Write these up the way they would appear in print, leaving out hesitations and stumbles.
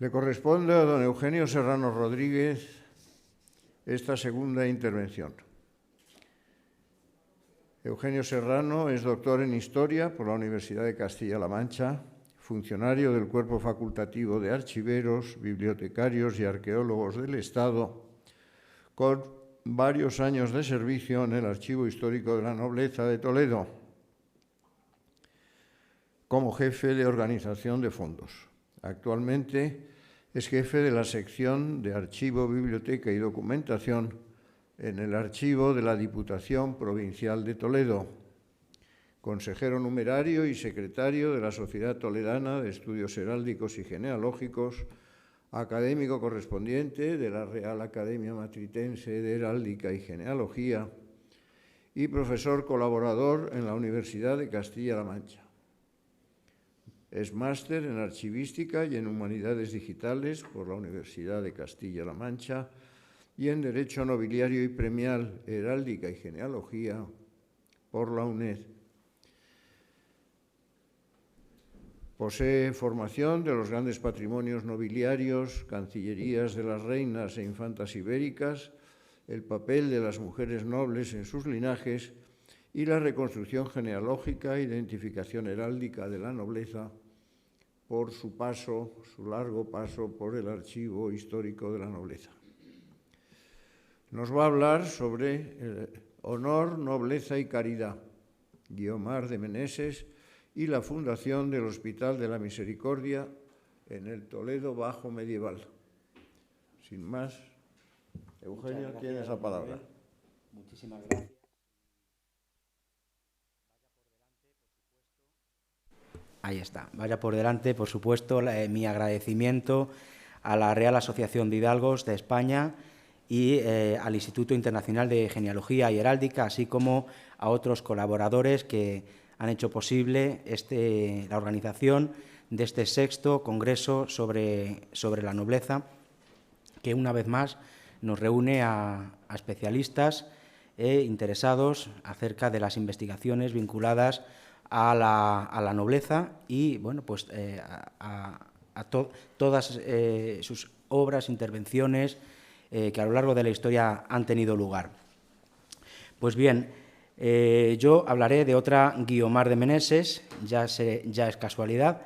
Le corresponde a don Eugenio Serrano Rodríguez esta segunda intervención. Eugenio Serrano es doctor en Historia por la Universidad de Castilla-La Mancha, funcionario del Cuerpo Facultativo de Archiveros, Bibliotecarios y Arqueólogos del Estado, con varios años de servicio en el Archivo Histórico de la Nobleza de Toledo, como jefe de organización de fondos. Actualmente es jefe de la sección de Archivo, Biblioteca y Documentación en el Archivo de la Diputación Provincial de Toledo, consejero numerario y secretario de la Sociedad Toledana de Estudios Heráldicos y Genealógicos, académico correspondiente de la Real Academia Matritense de Heráldica y Genealogía y profesor colaborador en la Universidad de Castilla-La Mancha. Es máster en Archivística y en Humanidades Digitales por la Universidad de Castilla-La Mancha y en Derecho Nobiliario y Premial, Heráldica y Genealogía por la UNED. Posee formación de los grandes patrimonios nobiliarios, cancillerías de las reinas e infantas ibéricas, el papel de las mujeres nobles en sus linajes y la reconstrucción genealógica e identificación heráldica de la nobleza por su largo paso por el Archivo Histórico de la Nobleza. Nos va a hablar sobre honor, nobleza y caridad, Guiomar de Meneses y la fundación del Hospital de la Misericordia en el Toledo bajo medieval. Sin más, Eugenio, tienes la palabra. Muchísimas gracias. Ahí está. Vaya por delante, por supuesto, mi agradecimiento a la Real Asociación de Hidalgos de España y al Instituto Internacional de Genealogía y Heráldica, así como a otros colaboradores que han hecho posible la organización de este sexto Congreso sobre la nobleza, que una vez más nos reúne a especialistas e interesados acerca de las investigaciones vinculadas a la nobleza y bueno, pues todas sus obras, intervenciones que a lo largo de la historia han tenido lugar. Pues bien, yo hablaré de otra Guiomar de Meneses, ya es casualidad,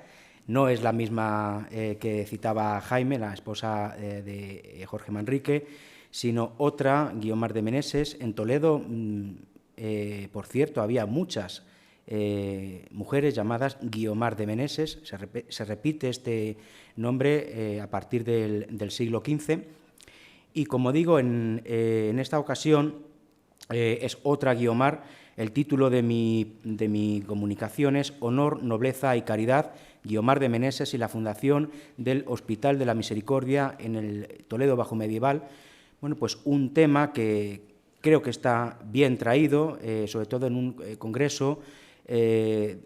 no es la misma que citaba Jaime, la esposa de Jorge Manrique, sino otra Guiomar de Meneses. En Toledo, por cierto, había muchas mujeres llamadas Guiomar de Meneses, se repite este nombre a partir del siglo XV y, como digo, en esta ocasión es otra Guiomar. El título de mi comunicación es Honor, Nobleza y Caridad, Guiomar de Meneses y la fundación del Hospital de la Misericordia en el Toledo bajo medieval. Bueno, pues un tema que creo que está bien traído, sobre todo en un congreso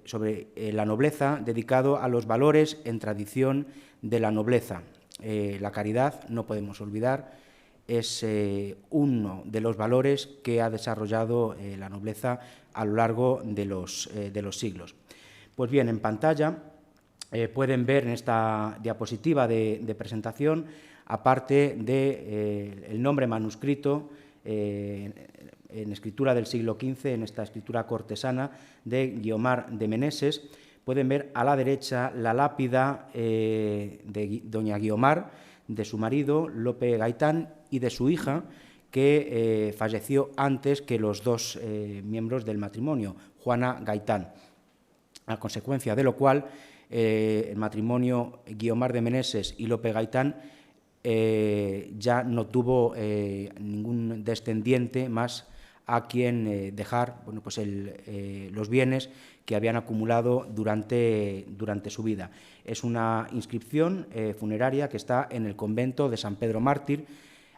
sobre la nobleza, dedicado a los valores en tradición de la nobleza. La caridad, no podemos olvidar, es uno de los valores que ha desarrollado la nobleza a lo largo de los siglos. Pues bien, en pantalla pueden ver en esta diapositiva de presentación, aparte del nombre manuscrito en escritura del siglo XV, en esta escritura cortesana de Guiomar de Meneses, pueden ver a la derecha la lápida de doña Guiomar, de su marido Lope Gaitán y de su hija, que falleció antes que los dos miembros del matrimonio, Juana Gaitán, a consecuencia de lo cual el matrimonio Guiomar de Meneses y Lope Gaitán ya no tuvo ningún descendiente más a quien dejar bueno, pues los bienes que habían acumulado durante su vida. Es una inscripción funeraria que está en el convento de San Pedro Mártir,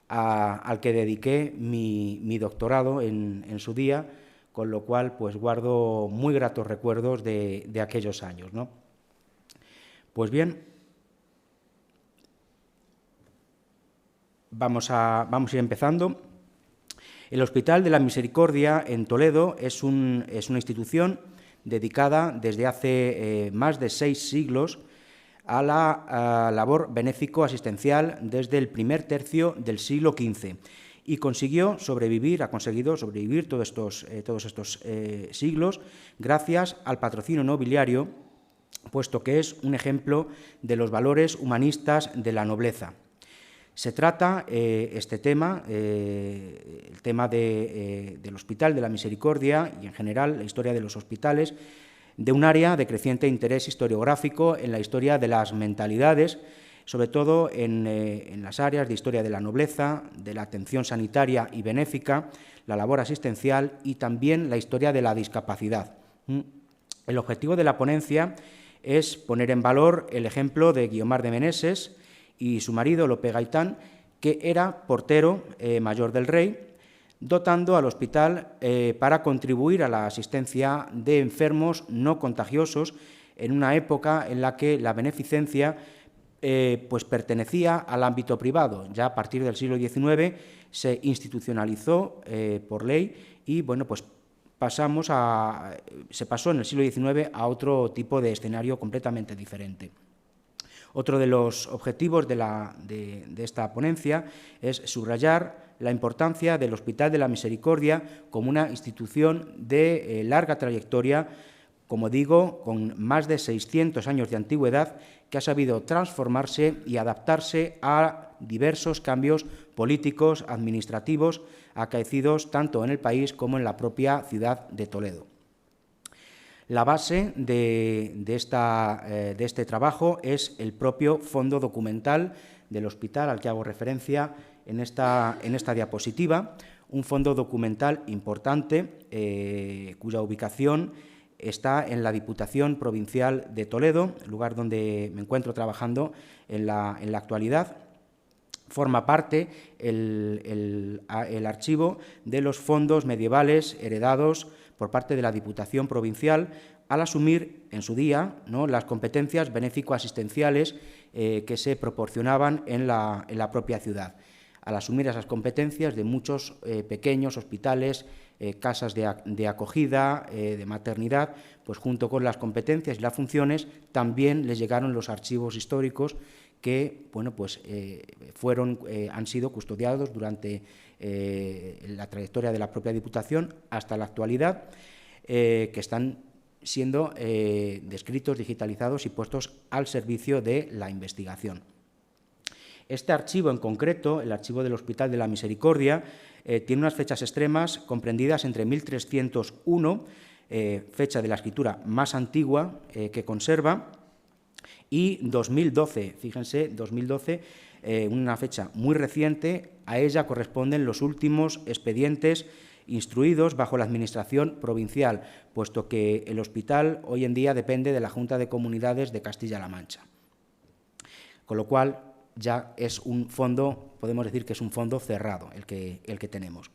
al que dediqué mi doctorado en su día, con lo cual pues guardo muy gratos recuerdos de aquellos años, ¿no? Pues bien, vamos a ir empezando. El Hospital de la Misericordia en Toledo es una institución dedicada desde hace más de 6 siglos a la labor benéfico-asistencial desde el primer tercio del siglo XV y ha conseguido sobrevivir todos estos siglos gracias al patrocinio nobiliario, puesto que es un ejemplo de los valores humanistas de la nobleza. Se trata este tema, el tema del Hospital de la Misericordia y en general la historia de los hospitales, de un área de creciente interés historiográfico en la historia de las mentalidades, sobre todo en las áreas de historia de la nobleza, de la atención sanitaria y benéfica, la labor asistencial y también la historia de la discapacidad. El objetivo de la ponencia es poner en valor el ejemplo de Guiomar de Meneses y su marido, Lope Gaitán, que era portero mayor del rey, dotando al hospital para contribuir a la asistencia de enfermos no contagiosos en una época en la que la beneficencia pues pertenecía al ámbito privado. Ya a partir del siglo XIX se institucionalizó por ley y bueno, pues se pasó en el siglo XIX a otro tipo de escenario completamente diferente. Otro de los objetivos de esta ponencia es subrayar la importancia del Hospital de la Misericordia como una institución de larga trayectoria, como digo, con más de 600 años de antigüedad, que ha sabido transformarse y adaptarse a diversos cambios políticos, administrativos, acaecidos tanto en el país como en la propia ciudad de Toledo. La base de este trabajo es el propio fondo documental del hospital al que hago referencia en esta diapositiva, un fondo documental importante cuya ubicación está en la Diputación Provincial de Toledo, lugar donde me encuentro trabajando en la actualidad. Forma parte el archivo de los fondos medievales heredados por parte de la Diputación Provincial al asumir en su día, ¿no?, las competencias benéfico-asistenciales que se proporcionaban en la propia ciudad. Al asumir esas competencias de muchos pequeños hospitales, casas de acogida, de maternidad, pues junto con las competencias y las funciones también les llegaron los archivos históricos que bueno, pues, han sido custodiados durante la trayectoria de la propia Diputación hasta la actualidad, que están siendo descritos, digitalizados y puestos al servicio de la investigación. Este archivo en concreto, el archivo del Hospital de la Misericordia, tiene unas fechas extremas comprendidas entre 1301, fecha de la escritura más antigua que conserva, y 2012, fíjense, 2012, una fecha muy reciente. A ella corresponden los últimos expedientes instruidos bajo la Administración provincial, puesto que el hospital hoy en día depende de la Junta de Comunidades de Castilla-La Mancha. Con lo cual ya es un fondo, podemos decir que es un fondo cerrado el que tenemos.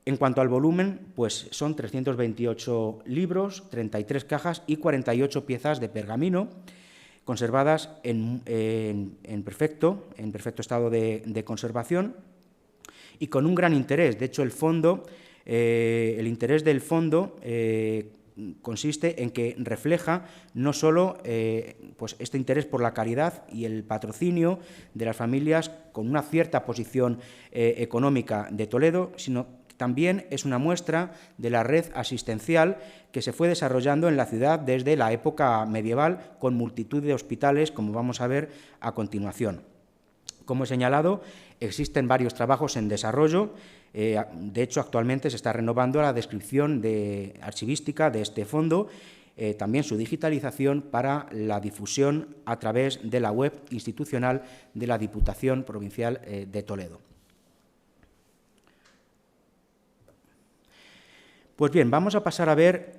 En cuanto al volumen, pues son 328 libros, 33 cajas y 48 piezas de pergamino, conservadas en perfecto estado de conservación y con un gran interés. De hecho, el interés del fondo consiste en que refleja no solo pues este interés por la caridad y el patrocinio de las familias con una cierta posición económica de Toledo, sino también es una muestra de la red asistencial que se fue desarrollando en la ciudad desde la época medieval, con multitud de hospitales, como vamos a ver a continuación. Como he señalado, existen varios trabajos en desarrollo. De hecho, actualmente se está renovando la descripción archivística de este fondo, también su digitalización para la difusión a través de la web institucional de la Diputación Provincial de Toledo. Pues bien, vamos a pasar a ver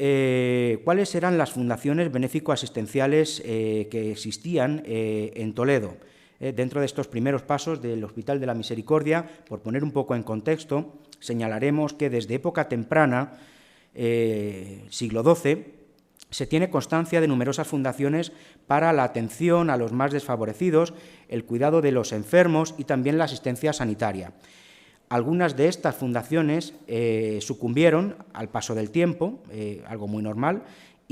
cuáles eran las fundaciones benéfico-asistenciales que existían en Toledo. Dentro de estos primeros pasos del Hospital de la Misericordia, por poner un poco en contexto, señalaremos que desde época temprana, siglo XII, se tiene constancia de numerosas fundaciones para la atención a los más desfavorecidos, el cuidado de los enfermos y también la asistencia sanitaria. Algunas de estas fundaciones sucumbieron al paso del tiempo, algo muy normal,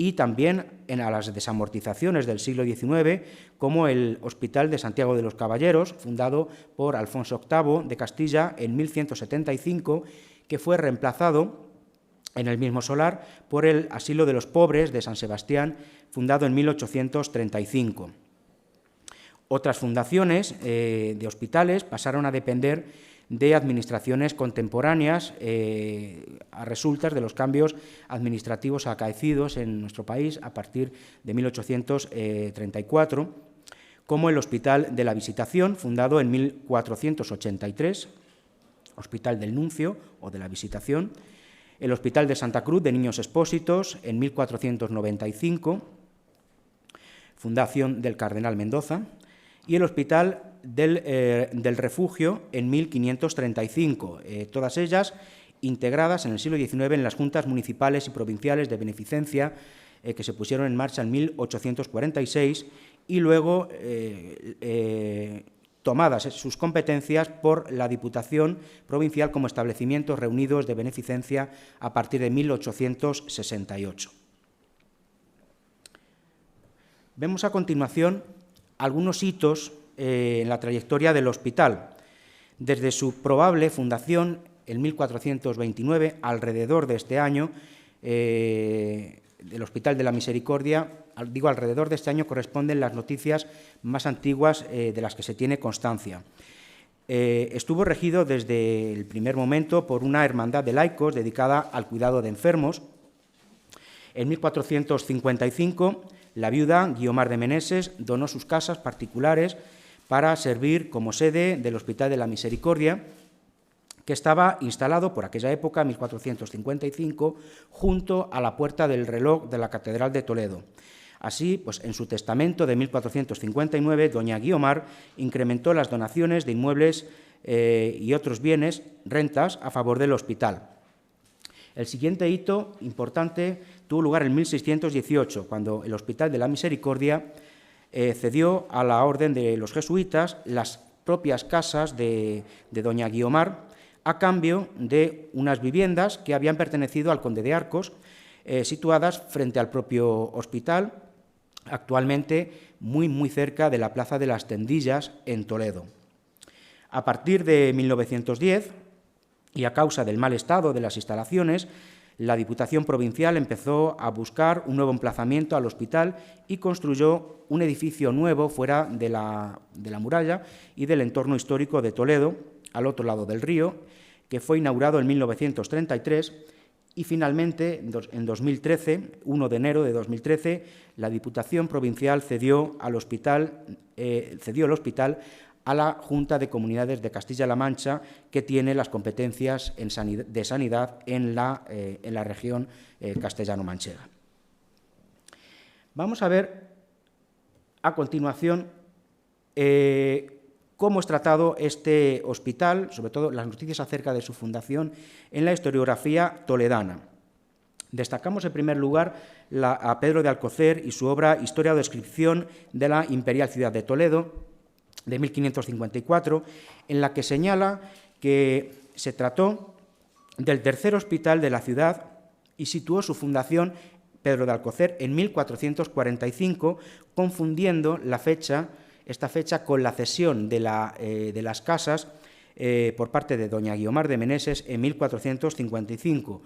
y también a las desamortizaciones del siglo XIX, como el Hospital de Santiago de los Caballeros, fundado por Alfonso VIII de Castilla en 1175, que fue reemplazado en el mismo solar por el Asilo de los Pobres de San Sebastián, fundado en 1835. Otras fundaciones de hospitales pasaron a depender de administraciones contemporáneas a resultas de los cambios administrativos acaecidos en nuestro país a partir de 1834, como el Hospital de la Visitación, fundado en 1483, Hospital del Nuncio o de la Visitación, el Hospital de Santa Cruz de Niños Expósitos en 1495, fundación del Cardenal Mendoza, y el Hospital del Refugio en 1535, todas ellas integradas en el siglo XIX en las juntas municipales y provinciales de beneficencia que se pusieron en marcha en 1846 y luego tomadas sus competencias por la Diputación Provincial como establecimientos reunidos de beneficencia a partir de 1868. Vemos a continuación algunos hitos en la trayectoria del hospital. Desde su probable fundación en 1429, alrededor de este año, del Hospital de la Misericordia, digo alrededor de este año corresponden las noticias más antiguas de las que se tiene constancia. Estuvo regido desde el primer momento por una hermandad de laicos dedicada al cuidado de enfermos. En 1455, la viuda Guiomar de Meneses donó sus casas particulares para servir como sede del Hospital de la Misericordia, que estaba instalado por aquella época, 1455, junto a la Puerta del Reloj de la Catedral de Toledo. Así, pues, en su testamento de 1459, doña Guiomar incrementó las donaciones de inmuebles y otros bienes, rentas, a favor del hospital. El siguiente hito importante tuvo lugar en 1618, cuando el Hospital de la Misericordia cedió a la Orden de los Jesuitas las propias casas de doña Guiomar a cambio de unas viviendas que habían pertenecido al conde de Arcos, situadas frente al propio hospital, actualmente muy cerca de la Plaza de las Tendillas en Toledo. A partir de 1910, y a causa del mal estado de las instalaciones, la Diputación Provincial empezó a buscar un nuevo emplazamiento al hospital y construyó un edificio nuevo fuera de la muralla y del entorno histórico de Toledo, al otro lado del río, que fue inaugurado en 1933 y finalmente, en 2013, 1 de enero de 2013, la Diputación Provincial cedió el hospital a la Junta de Comunidades de Castilla-La Mancha, que tiene las competencias de sanidad en la región castellano-manchega. Vamos a ver a continuación cómo es tratado este hospital, sobre todo las noticias acerca de su fundación, en la historiografía toledana. Destacamos en primer lugar a Pedro de Alcocer y su obra Historia o descripción de la Imperial Ciudad de Toledo, de 1554, en la que señala que se trató del tercer hospital de la ciudad y situó su fundación, Pedro de Alcocer, en 1445, confundiendo esta fecha con la cesión de las casas por parte de doña Guiomar de Meneses en 1455.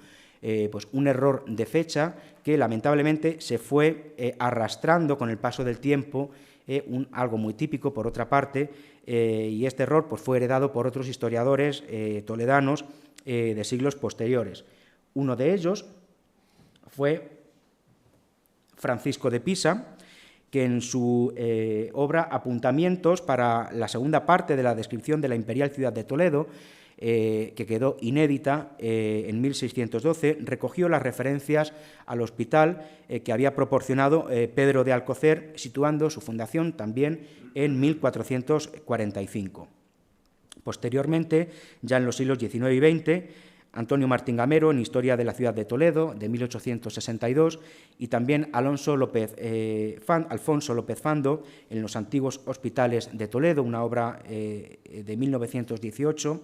Pues un error de fecha que lamentablemente se fue arrastrando con el paso del tiempo, algo muy típico por otra parte, y este error pues, fue heredado por otros historiadores toledanos de siglos posteriores. Uno de ellos fue Francisco de Pisa, que en su obra Apuntamientos para la segunda parte de la descripción de la Imperial Ciudad de Toledo, que quedó inédita en 1612, recogió las referencias al hospital que había proporcionado Pedro de Alcocer, situando su fundación también en 1445. Posteriormente, ya en los siglos XIX y XX, Antonio Martín Gamero, en Historia de la Ciudad de Toledo, de 1862, y también Alfonso López Fando, en Los antiguos hospitales de Toledo, una obra de 1918,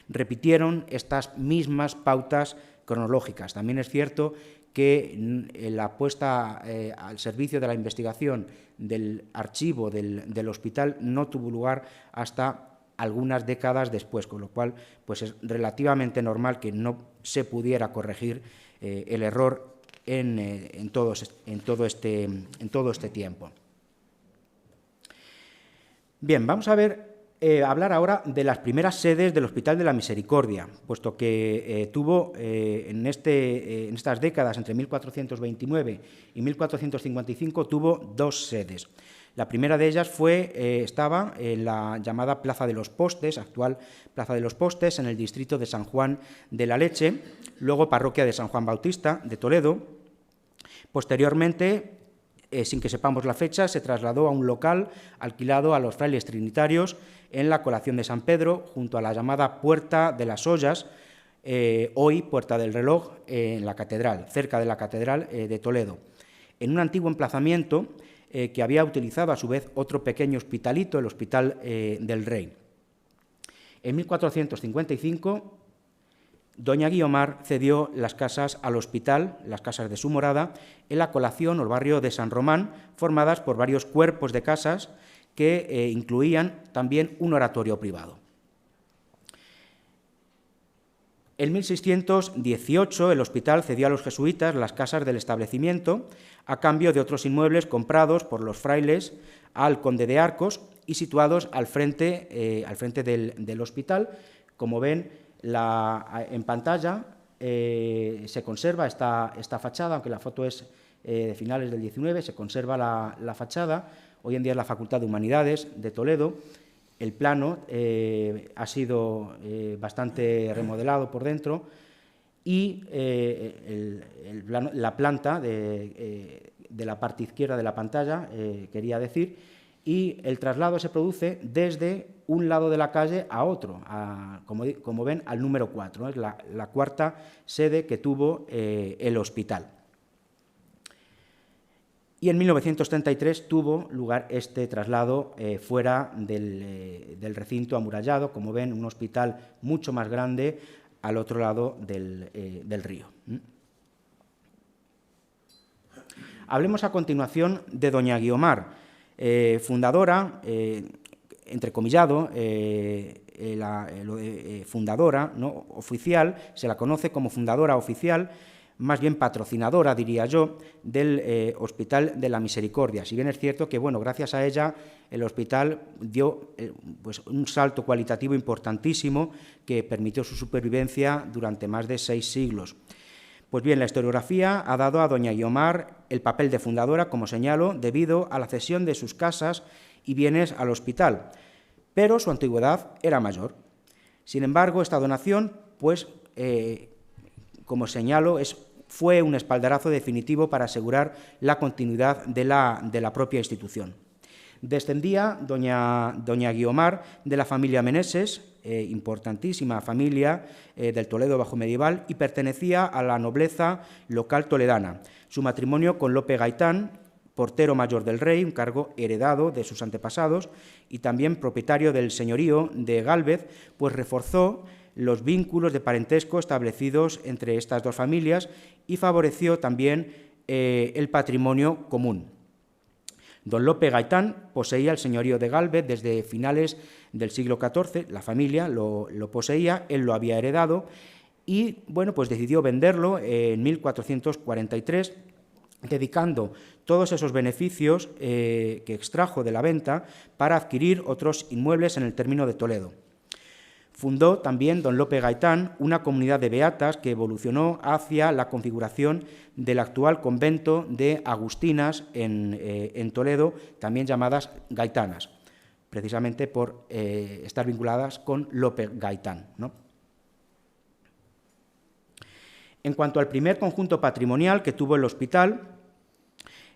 repitieron estas mismas pautas cronológicas. También es cierto que la puesta al servicio de la investigación del archivo del hospital no tuvo lugar hasta algunas décadas después, con lo cual pues es relativamente normal que no se pudiera corregir el error en todo este tiempo. Bien, vamos a hablar ahora de las primeras sedes del Hospital de la Misericordia, puesto que tuvo en estas décadas, entre 1429 y 1455, tuvo dos sedes. La primera de ellas estaba en la llamada Plaza de los Postes, actual Plaza de los Postes, en el distrito de San Juan de la Leche, luego parroquia de San Juan Bautista de Toledo. Posteriormente, sin que sepamos la fecha, se trasladó a un local alquilado a los frailes trinitarios en la Colación de San Pedro, junto a la llamada Puerta de las Ollas, hoy Puerta del Reloj, en la catedral, cerca de la catedral de Toledo, en un antiguo emplazamiento que había utilizado a su vez otro pequeño hospitalito, el Hospital del Rey. En 1455, doña Guiomar cedió las casas al hospital, las casas de su morada, en la Colación o el barrio de San Román, formadas por varios cuerpos de casas que incluían también un oratorio privado. En 1618 el hospital cedió a los jesuitas las casas del establecimiento a cambio de otros inmuebles comprados por los frailes al conde de Arcos y situados al frente del hospital. Como ven en pantalla se conserva esta fachada, aunque la foto es de finales del 19, se conserva la fachada. Hoy en día es la Facultad de Humanidades de Toledo. El plano ha sido bastante remodelado por dentro y la planta de la parte izquierda de la pantalla, quería decir, y el traslado se produce desde un lado de la calle a otro, como ven, al número 4, es la cuarta sede que tuvo el hospital. Y en 1933 tuvo lugar este traslado fuera del recinto amurallado, como ven, un hospital mucho más grande al otro lado del río. Hablemos a continuación de doña Guiomar, fundadora, entrecomillado, fundadora, ¿no?, oficial, se la conoce como fundadora oficial, más bien patrocinadora, diría yo, del Hospital de la Misericordia. Si bien es cierto que, bueno, gracias a ella el hospital dio pues un salto cualitativo importantísimo que permitió su supervivencia durante más de 6 siglos. Pues bien, la historiografía ha dado a doña Guiomar el papel de fundadora, como señalo, debido a la cesión de sus casas y bienes al hospital, pero su antigüedad era mayor. Sin embargo, esta donación, pues, como señalo, fue un espaldarazo definitivo para asegurar la continuidad de la propia institución. Descendía doña Guiomar de la familia Meneses, importantísima familia del Toledo bajomedieval, y pertenecía a la nobleza local toledana. Su matrimonio con Lope Gaitán, portero mayor del rey, un cargo heredado de sus antepasados, y también propietario del señorío de Gálvez, pues reforzó los vínculos de parentesco establecidos entre estas dos familias y favoreció también el patrimonio común. Don Lope Gaitán poseía el señorío de Gálvez desde finales del siglo XIV, la familia lo poseía, él lo había heredado y, bueno, pues decidió venderlo en 1443, dedicando todos esos beneficios que extrajo de la venta para adquirir otros inmuebles en el término de Toledo. Fundó también don Lope Gaitán una comunidad de beatas que evolucionó hacia la configuración del actual convento de Agustinas en Toledo, también llamadas Gaitanas, precisamente por estar vinculadas con Lope Gaitán, ¿no? En cuanto al primer conjunto patrimonial que tuvo el hospital,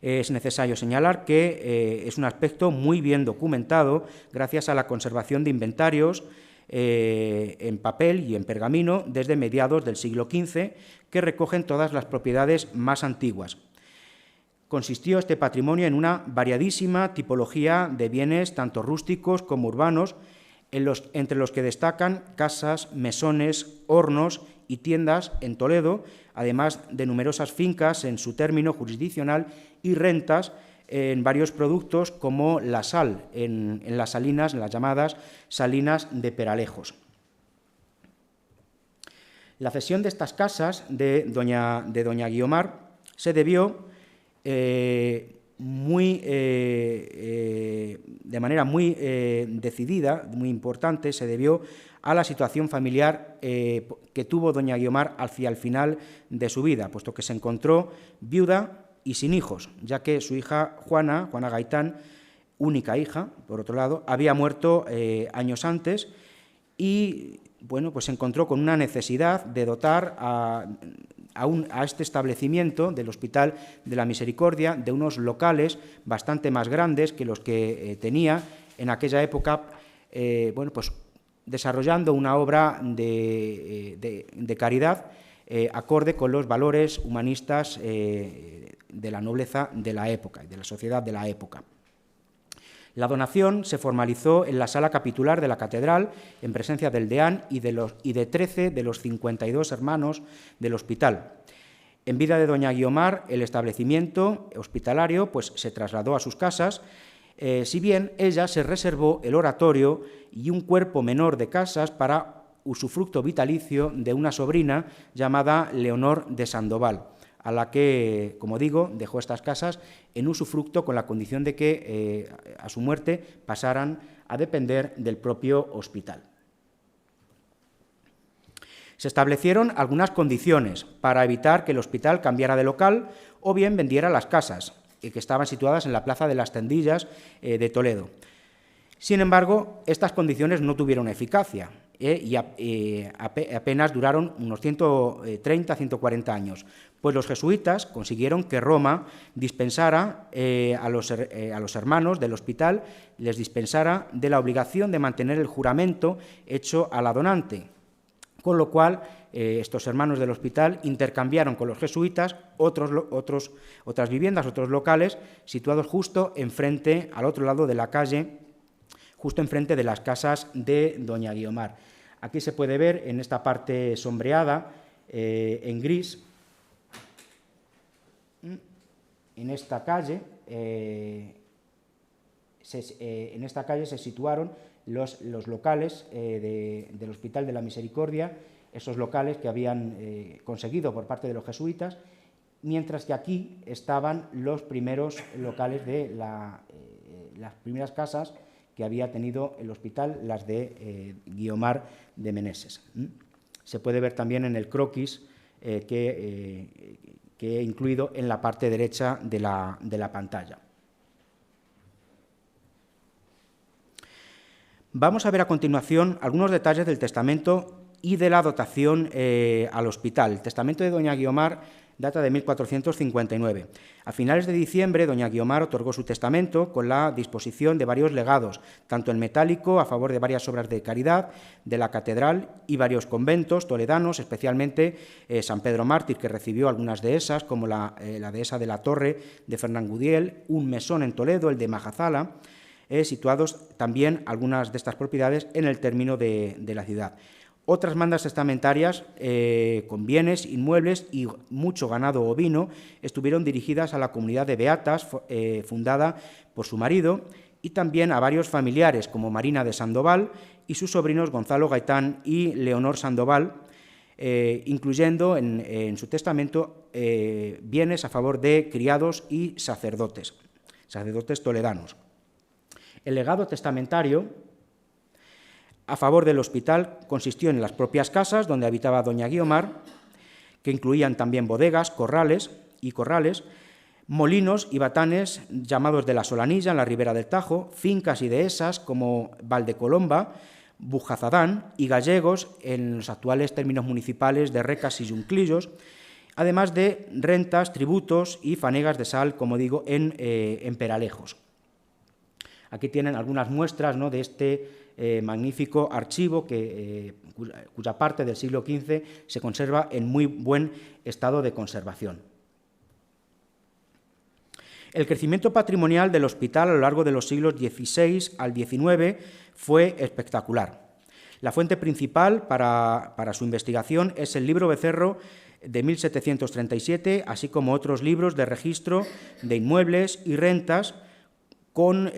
es necesario señalar que es un aspecto muy bien documentado gracias a la conservación de inventarios en papel y en pergamino desde mediados del siglo XV, que recogen todas las propiedades más antiguas. Consistió este patrimonio en una variadísima tipología de bienes, tanto rústicos como urbanos, entre los que destacan casas, mesones, hornos y tiendas en Toledo, además de numerosas fincas en su término jurisdiccional y rentas en varios productos como la sal, en las salinas, en las llamadas salinas de Peralejos. La cesión de estas casas de doña Guiomar se debió de manera muy decidida, muy importante, se debió a la situación familiar que tuvo doña Guiomar hacia el final de su vida, puesto que se encontró viuda y sin hijos, ya que su hija Juana Gaitán, única hija, por otro lado, había muerto años antes y bueno, pues se encontró con una necesidad de dotar a este establecimiento del Hospital de la Misericordia de unos locales bastante más grandes que los que tenía en aquella época, bueno, pues desarrollando una obra de caridad acorde con los valores humanistas de la nobleza de la época y de la sociedad de la época. La donación se formalizó en la sala capitular de la catedral en presencia del deán y de 13 de los 52 hermanos del hospital. En vida de doña Guiomar, el establecimiento hospitalario pues, se trasladó a sus casas, si bien ella se reservó el oratorio y un cuerpo menor de casas para usufructo vitalicio de una sobrina llamada Leonor de Sandoval, a la que, como digo, dejó estas casas en usufructo con la condición de que a su muerte pasaran a depender del propio hospital. Se establecieron algunas condiciones para evitar que el hospital cambiara de local o bien vendiera las casas, que estaban situadas en la Plaza de las Tendillas de Toledo. Sin embargo, estas condiciones no tuvieron eficacia y apenas duraron unos 130-140 años, pues los jesuitas consiguieron que Roma dispensara a los hermanos del hospital, les dispensara de la obligación de mantener el juramento hecho a la donante, con lo cual estos hermanos del hospital intercambiaron con los jesuitas otras viviendas, otros locales, situados justo enfrente, al otro lado de la calle, justo enfrente de las casas de doña Guiomar. Aquí se puede ver en esta parte sombreada, en gris, en esta calle se situaron los locales del Hospital de la Misericordia, esos locales que habían conseguido por parte de los jesuitas, mientras que aquí estaban los primeros locales de las primeras casas que había tenido el hospital, las de Guiomar de Meneses. Se puede ver también en el croquis que he incluido en la parte derecha de la pantalla. Vamos a ver a continuación algunos detalles del testamento y de la dotación al hospital. El testamento de doña Guiomar data de 1459. A finales de diciembre, doña Guiomar otorgó su testamento con la disposición de varios legados, tanto en metálico a favor de varias obras de caridad de la catedral y varios conventos toledanos, especialmente San Pedro Mártir, que recibió algunas dehesas, como la dehesa de la Torre de Fernán Gudiel, un mesón en Toledo, el de Majazala, situados también algunas de estas propiedades en el término de la ciudad. Otras mandas testamentarias con bienes, inmuebles y mucho ganado ovino estuvieron dirigidas a la comunidad de beatas fundada por su marido y también a varios familiares como Marina de Sandoval y sus sobrinos Gonzalo Gaitán y Leonor Sandoval, incluyendo en su testamento bienes a favor de criados y sacerdotes toledanos. El legado testamentario a favor del hospital consistió en las propias casas donde habitaba doña Guiomar, que incluían también bodegas, corrales, molinos y batanes llamados de la Solanilla, en la ribera del Tajo, fincas y dehesas como Valdecolomba, Bujazadán y gallegos en los actuales términos municipales de Recas y Yunclillos, además de rentas, tributos y fanegas de sal, como digo, en Peralejos. Aquí tienen algunas muestras, ¿no?, de este magnífico archivo cuya parte del siglo XV se conserva en muy buen estado de conservación. El crecimiento patrimonial del hospital a lo largo de los siglos XVI al XIX fue espectacular. La fuente principal para su investigación es el libro Becerro de 1737, así como otros libros de registro de inmuebles y rentas con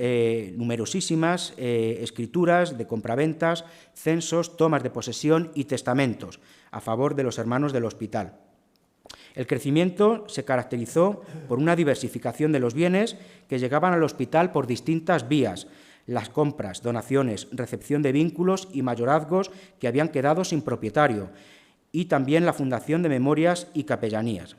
numerosísimas escrituras de compraventas, censos, tomas de posesión y testamentos a favor de los hermanos del hospital. El crecimiento se caracterizó por una diversificación de los bienes que llegaban al hospital por distintas vías: las compras, donaciones, recepción de vínculos y mayorazgos que habían quedado sin propietario, y también la fundación de memorias y capellanías.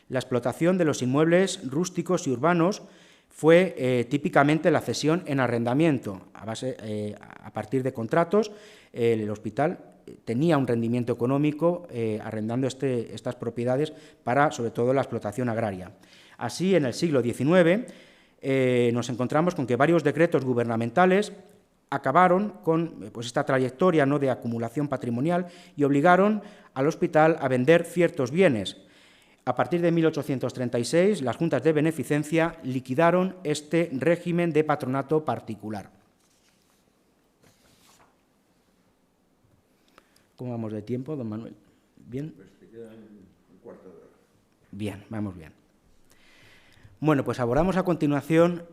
La explotación de los inmuebles rústicos y urbanos fue típicamente la cesión en arrendamiento. A partir de contratos, el hospital tenía un rendimiento económico arrendando estas propiedades para, sobre todo, la explotación agraria. Así, en el siglo XIX, nos encontramos con que varios decretos gubernamentales acabaron con esta trayectoria, ¿no?, de acumulación patrimonial y obligaron al hospital a vender ciertos bienes. A partir de 1836, las juntas de beneficencia liquidaron este régimen de patronato particular. ¿Cómo vamos de tiempo, don Manuel? ¿Bien? Pues te quedan un cuarto de hora. Bien, vamos bien. Bueno, pues abordamos a continuación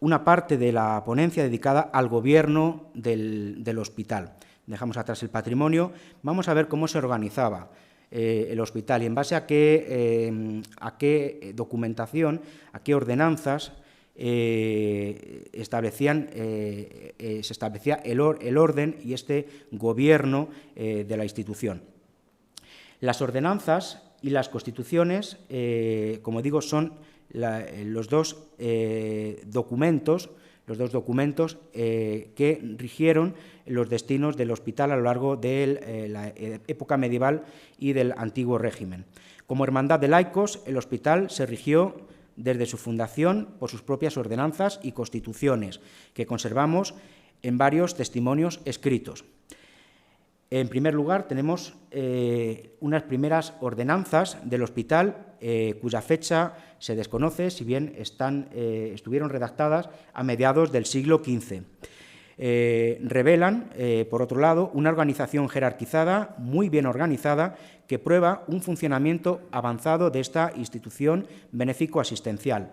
una parte de la ponencia dedicada al gobierno del hospital. Dejamos atrás el patrimonio, vamos a ver cómo se organizaba el hospital y en base a qué documentación, a qué ordenanzas se establecía el orden y este gobierno de la institución. Las ordenanzas y las constituciones, como digo, son los dos documentos que rigieron los destinos del hospital a lo largo de la época medieval y del antiguo régimen. Como hermandad de laicos, el hospital se rigió desde su fundación por sus propias ordenanzas y constituciones, que conservamos en varios testimonios escritos. En primer lugar, tenemos unas primeras ordenanzas del hospital cuya fecha se desconoce, si bien estuvieron redactadas a mediados del siglo XV. Revelan, por otro lado, una organización jerarquizada, muy bien organizada, que prueba un funcionamiento avanzado de esta institución benéfico-asistencial.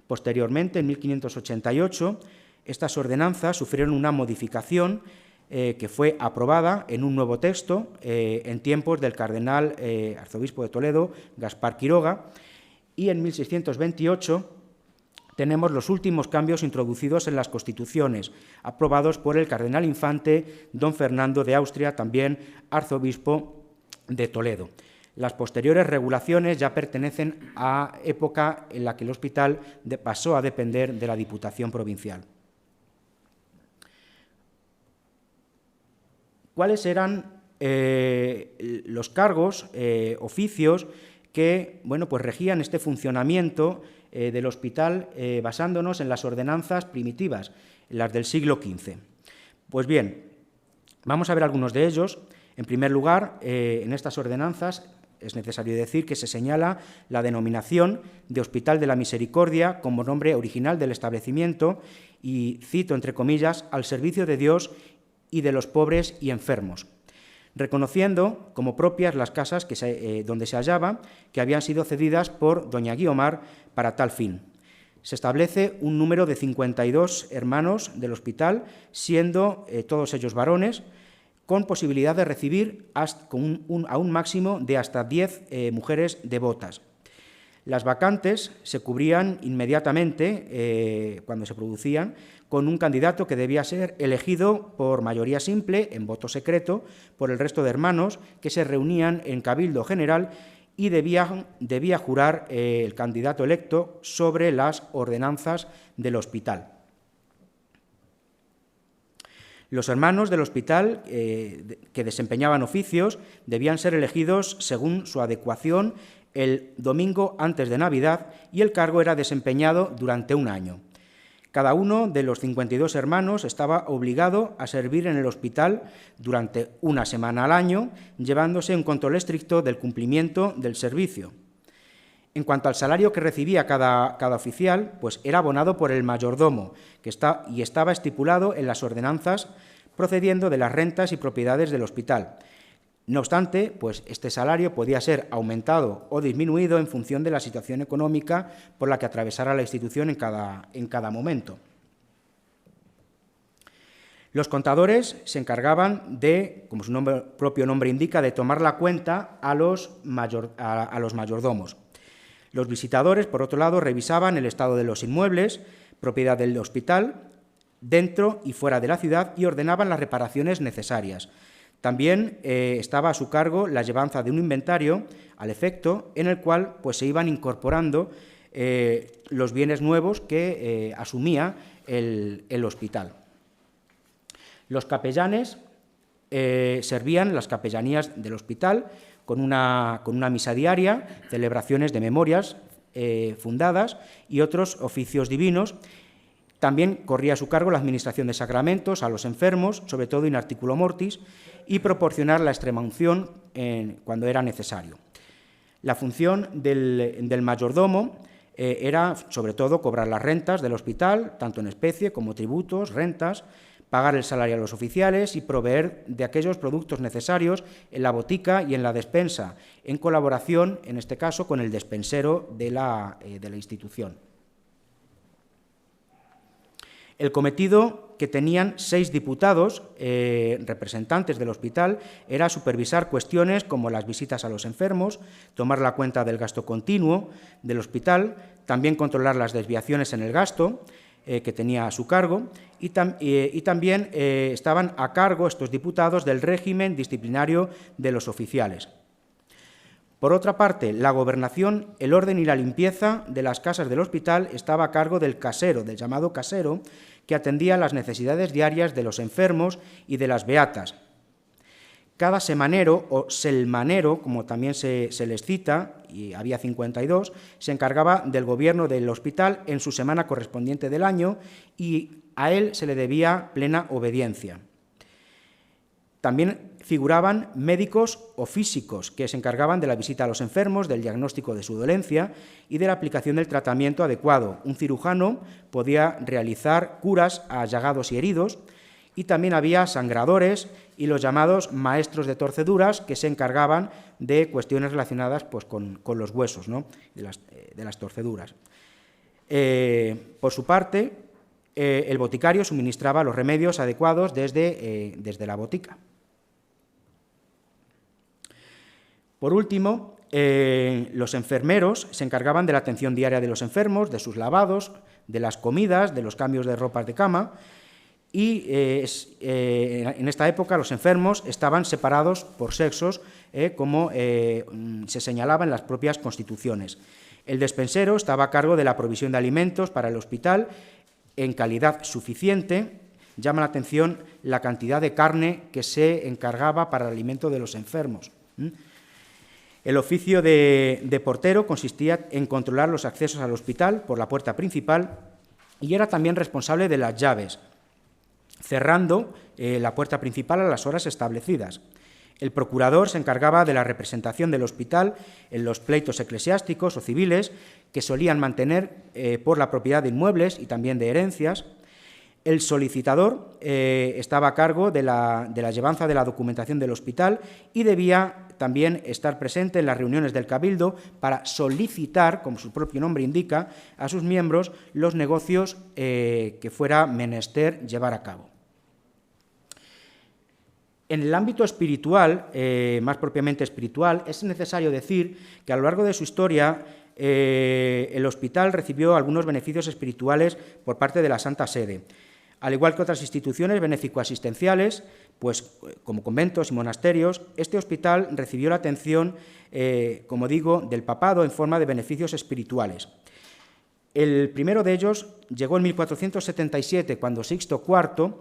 Posteriormente, en 1588, estas ordenanzas sufrieron una modificación que fue aprobada en un nuevo texto en tiempos del cardenal arzobispo de Toledo, Gaspar Quiroga, y en 1628 tenemos los últimos cambios introducidos en las constituciones, aprobados por el cardenal infante don Fernando de Austria, también arzobispo de Toledo. Las posteriores regulaciones ya pertenecen a época en la que el hospital pasó a depender de la Diputación Provincial. ¿Cuáles eran los cargos, oficios que pues regían este funcionamiento del hospital basándonos en las ordenanzas primitivas, las del siglo XV? Pues bien, vamos a ver algunos de ellos. En primer lugar, en estas ordenanzas es necesario decir que se señala la denominación de Hospital de la Misericordia como nombre original del establecimiento y, cito entre comillas, al servicio de Dios y de los pobres y enfermos, reconociendo como propias las casas donde se hallaba, que habían sido cedidas por doña Guiomar para tal fin. Se establece un número de 52 hermanos del hospital, siendo todos ellos varones, con posibilidad de recibir a un máximo de hasta 10 mujeres devotas. Las vacantes se cubrían inmediatamente, cuando se producían, con un candidato que debía ser elegido por mayoría simple, en voto secreto, por el resto de hermanos que se reunían en cabildo general y debía jurar el candidato electo sobre las ordenanzas del hospital. Los hermanos del hospital que desempeñaban oficios debían ser elegidos según su adecuación el domingo antes de Navidad y el cargo era desempeñado durante un año. Cada uno de los 52 hermanos estaba obligado a servir en el hospital durante una semana al año, llevándose un control estricto del cumplimiento del servicio. En cuanto al salario que recibía cada oficial, pues era abonado por el mayordomo, y estaba estipulado en las ordenanzas procediendo de las rentas y propiedades del hospital. No obstante, pues este salario podía ser aumentado o disminuido en función de la situación económica por la que atravesara la institución en cada momento. Los contadores se encargaban de, como su propio nombre indica, de tomar la cuenta a los mayordomos. Los visitadores, por otro lado, revisaban el estado de los inmuebles, propiedad del hospital, dentro y fuera de la ciudad, y ordenaban las reparaciones necesarias. También estaba a su cargo la llevanza de un inventario al efecto, en el cual pues, se iban incorporando los bienes nuevos que asumía el hospital. Los capellanes servían las capellanías del hospital con una misa diaria, celebraciones de memorias fundadas y otros oficios divinos. También corría a su cargo la administración de sacramentos a los enfermos, sobre todo in articulo mortis, y proporcionar la extremaunción cuando era necesario. La función del mayordomo era, sobre todo, cobrar las rentas del hospital, tanto en especie como tributos, rentas, pagar el salario a los oficiales y proveer de aquellos productos necesarios en la botica y en la despensa, en colaboración, en este caso, con el despensero de la institución. El cometido que tenían 6 diputados, representantes del hospital, era supervisar cuestiones como las visitas a los enfermos, tomar la cuenta del gasto continuo del hospital, también controlar las desviaciones en el gasto que tenía a su cargo, y también estaban a cargo estos diputados del régimen disciplinario de los oficiales. Por otra parte, la gobernación, el orden y la limpieza de las casas del hospital estaba a cargo del casero, del llamado casero, que atendía las necesidades diarias de los enfermos y de las beatas. Cada semanero o selmanero, como también se les cita, y había 52, se encargaba del gobierno del hospital en su semana correspondiente del año y a él se le debía plena obediencia. También figuraban médicos o físicos que se encargaban de la visita a los enfermos, del diagnóstico de su dolencia y de la aplicación del tratamiento adecuado. Un cirujano podía realizar curas a llagados y heridos, y también había sangradores y los llamados maestros de torceduras que se encargaban de cuestiones relacionadas pues, con los huesos, ¿no? de las torceduras. Por su parte, el boticario suministraba los remedios adecuados desde la botica. Por último, los enfermeros se encargaban de la atención diaria de los enfermos, de sus lavados, de las comidas, de los cambios de ropas de cama, y en esta época los enfermos estaban separados por sexos, como se señalaba en las propias constituciones. El despensero estaba a cargo de la provisión de alimentos para el hospital en calidad suficiente. Llama la atención la cantidad de carne que se encargaba para el alimento de los enfermos. El oficio de portero consistía en controlar los accesos al hospital por la puerta principal y era también responsable de las llaves, cerrando la puerta principal a las horas establecidas. El procurador se encargaba de la representación del hospital en los pleitos eclesiásticos o civiles que solían mantener por la propiedad de inmuebles y también de herencias. El solicitador estaba a cargo de la llevanza de la documentación del hospital y debía también estar presente en las reuniones del cabildo para solicitar, como su propio nombre indica, a sus miembros los negocios que fuera menester llevar a cabo. En el ámbito espiritual, más propiamente espiritual, es necesario decir que a lo largo de su historia el hospital recibió algunos beneficios espirituales por parte de la Santa Sede. Al igual que otras instituciones benéfico-asistenciales, pues como conventos y monasterios, este hospital recibió la atención, como digo, del papado en forma de beneficios espirituales. El primero de ellos llegó en 1477, cuando Sixto IV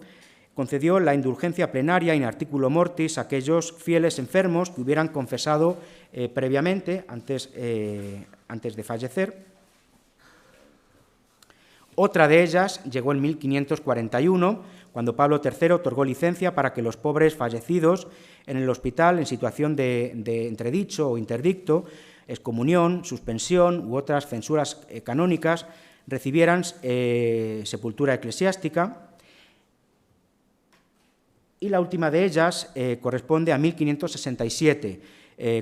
concedió la indulgencia plenaria in articulo mortis a aquellos fieles enfermos que hubieran confesado previamente, antes de fallecer. Otra de ellas llegó en 1541, cuando Pablo III otorgó licencia para que los pobres fallecidos en el hospital en situación de entredicho o interdicto excomunión, suspensión u otras censuras canónicas recibieran sepultura eclesiástica. Y la última de ellas corresponde a 1567,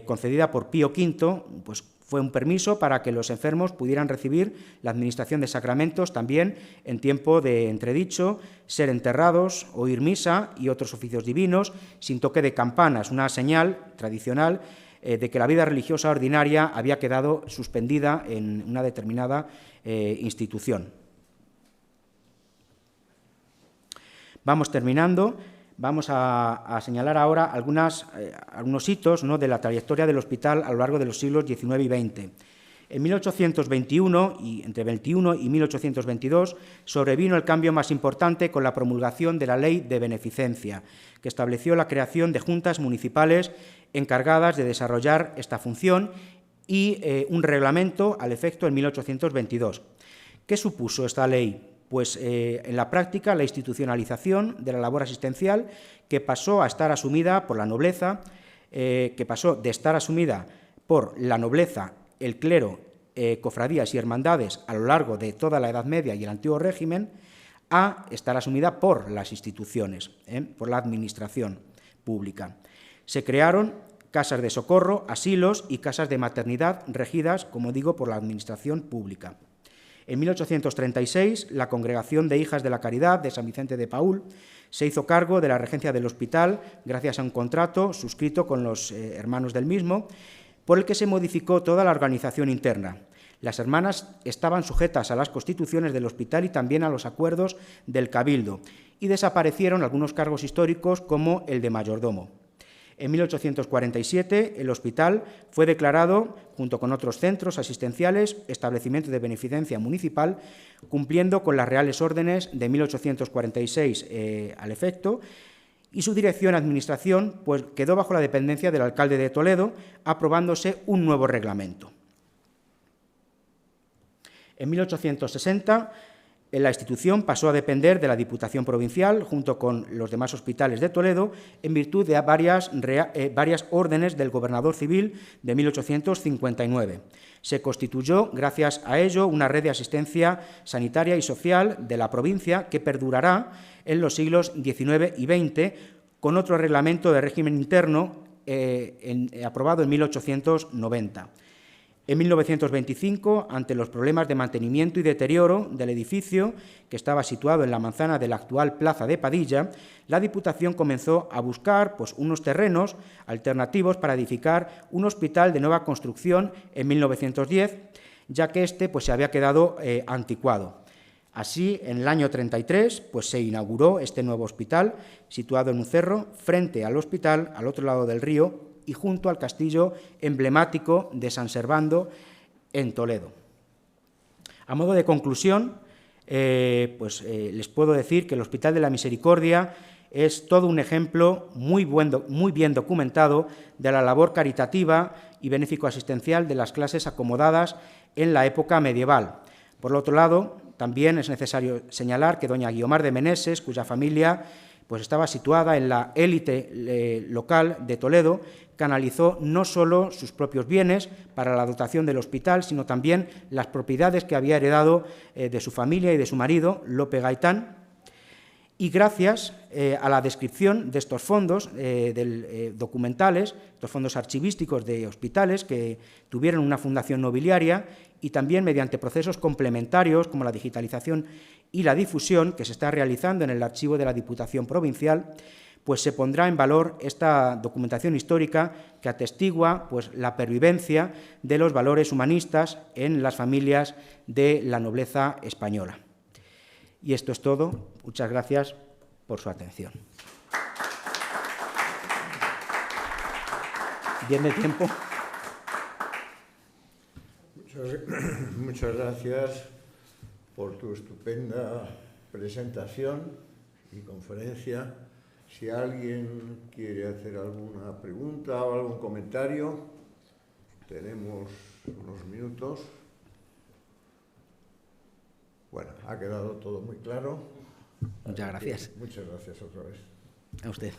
concedida por Pío V, pues fue un permiso para que los enfermos pudieran recibir la administración de sacramentos también en tiempo de entredicho, ser enterrados, oír misa y otros oficios divinos sin toque de campanas, una señal tradicional de que la vida religiosa ordinaria había quedado suspendida en una determinada institución. Vamos terminando. Vamos a señalar ahora algunos hitos, ¿no?, de la trayectoria del hospital a lo largo de los siglos XIX y XX. En 1821, y entre 21 y 1822, sobrevino el cambio más importante con la promulgación de la Ley de Beneficencia, que estableció la creación de juntas municipales encargadas de desarrollar esta función y un reglamento al efecto en 1822. ¿Qué supuso esta ley? Pues en la práctica la institucionalización de la labor asistencial, que pasó a estar asumida por la nobleza, que pasó de estar asumida por la nobleza, el clero, cofradías y hermandades a lo largo de toda la Edad Media y el antiguo régimen, a estar asumida por las instituciones, por la administración pública. Se crearon casas de socorro, asilos y casas de maternidad regidas, como digo, por la administración pública. En 1836, la Congregación de Hijas de la Caridad de San Vicente de Paúl se hizo cargo de la regencia del hospital gracias a un contrato suscrito con los hermanos del mismo, por el que se modificó toda la organización interna. Las hermanas estaban sujetas a las constituciones del hospital y también a los acuerdos del cabildo, y desaparecieron algunos cargos históricos como el de mayordomo. En 1847, el hospital fue declarado, junto con otros centros asistenciales, establecimiento de beneficencia municipal, cumpliendo con las reales órdenes de 1846 al efecto, y su dirección y administración pues, quedó bajo la dependencia del alcalde de Toledo, aprobándose un nuevo reglamento. En 1860, la institución pasó a depender de la Diputación Provincial, junto con los demás hospitales de Toledo, en virtud de varias órdenes del gobernador civil de 1859. Se constituyó, gracias a ello, una red de asistencia sanitaria y social de la provincia que perdurará en los siglos XIX y XX, con otro reglamento de régimen interno aprobado en 1890. En 1925, ante los problemas de mantenimiento y deterioro del edificio, que estaba situado en la manzana de la actual Plaza de Padilla, la Diputación comenzó a buscar unos terrenos alternativos para edificar un hospital de nueva construcción en 1910, ya que este se había quedado anticuado. Así, en el año 33, se inauguró este nuevo hospital, situado en un cerro, frente al hospital, al otro lado del río, y junto al castillo emblemático de San Servando, en Toledo. A modo de conclusión, les puedo decir que el Hospital de la Misericordia es todo un ejemplo muy bien documentado de la labor caritativa y benéfico-asistencial de las clases acomodadas en la época medieval. Por otro lado, también es necesario señalar que doña Guiomar de Meneses, cuya familia estaba situada en la élite local de Toledo, canalizó no solo sus propios bienes para la dotación del hospital, sino también las propiedades que había heredado de su familia y de su marido, Lope Gaitán, y gracias a la descripción de estos fondos documentales, estos fondos archivísticos de hospitales que tuvieron una fundación nobiliaria, y también mediante procesos complementarios como la digitalización y la difusión que se está realizando en el archivo de la Diputación Provincial, se pondrá en valor esta documentación histórica que atestigua la pervivencia de los valores humanistas en las familias de la nobleza española. Y esto es todo. Muchas gracias por su atención. ¿Bien de tiempo? Muchas gracias por tu estupenda presentación y conferencia. Si alguien quiere hacer alguna pregunta o algún comentario, tenemos unos minutos. Bueno, ha quedado todo muy claro. Muchas gracias. Muchas gracias otra vez. A usted.